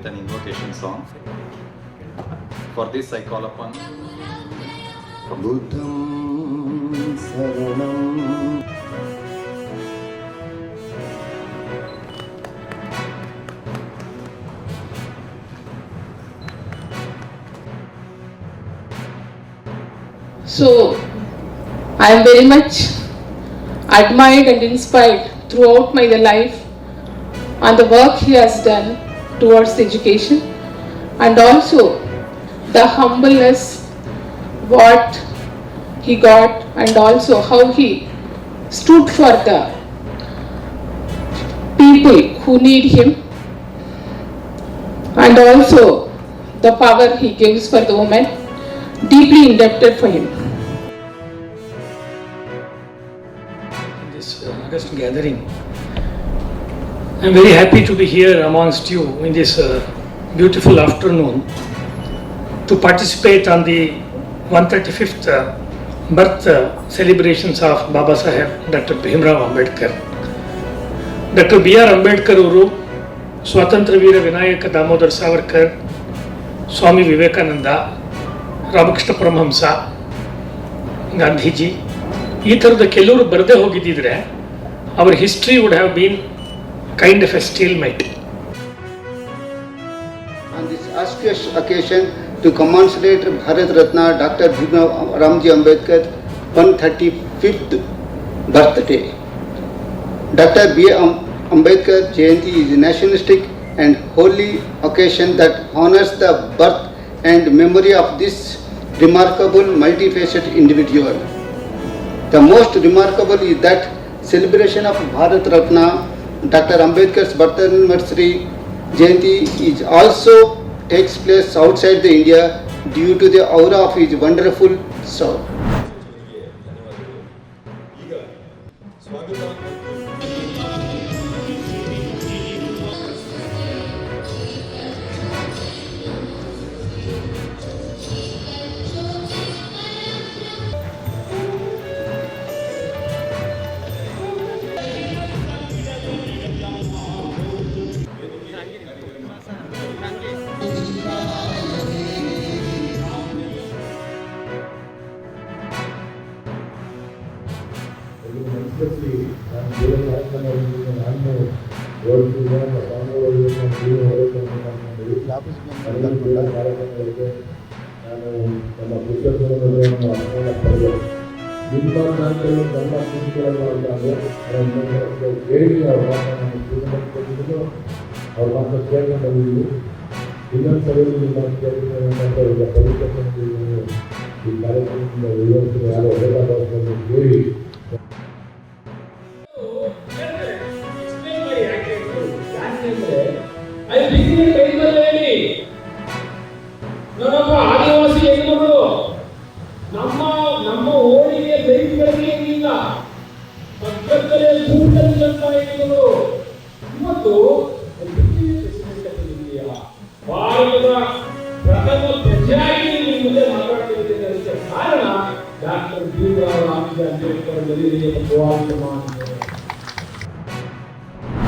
with an invocation song. For this I call upon Buddham Saranam. So, I am very much admired and inspired throughout my life on the work he has done towards education, and also the humbleness what he got, and also how he stood for the people who need him, and also the power he gives for the women. Deeply indebted for him. In this August gathering, I am very happy to be here amongst you in this beautiful afternoon to participate on the 135th birth celebrations of Baba Saheb Dr. Bhimrao Ambedkar. Dr. B.R. Ambedkar ಅವರು ಸ್ವಾತಂತ್ರ್ಯ ವೀರ ವಿನಾಯಕ ದಾಮೋದರ್ ಸಾವರ್ಕರ್, ಸ್ವಾಮಿ ವಿವೇಕಾನಂದ, ರಾಮಕೃಷ್ಣ ಪರಮಹಂಸ, ಗಾಂಧೀಜಿ ಈ ಥರದ ಕೆಲವರು ಬರದೇ ಹೋಗಿದ್ದಿದ್ರೆ ಅವರ history would have been kind of a stalemate. On this auspicious occasion to commemorate Bharat Ratna Dr. Bhimrao Ambedkar 135th birthday. Dr. B. Ambedkar Jayanti is a nationalistic and holy occasion that honors the birth and memory of this remarkable multifaceted individual. The most remarkable is that celebration of Bharat Ratna Dr. Ambedkar's birth anniversary Jayanti is also takes place outside the India due to the aura of his wonderful soul. ಆದಿವಾಸಿ ಹೆಣ್ಣುಗಳು ನಮ್ಮ ಓಣಿಗೆ ಬೆಂಕಿಗಳಿಲ್ಲ, ಪಕ್ಕದಲ್ಲೇ ಕೂಟದಂತ ಹೆಣ್ಣುಗಳು ಇವತ್ತು ಭಾರತದ ಪ್ರಥಮ ಪ್ರಜೆಯಾಗಿ ನಿಮ್ಮ ಮುಂದೆ ಮಾತಾಡ್ತಿದ್ದೇನೆ. ಕಾರಣ doctor Bhimrao Ambedkar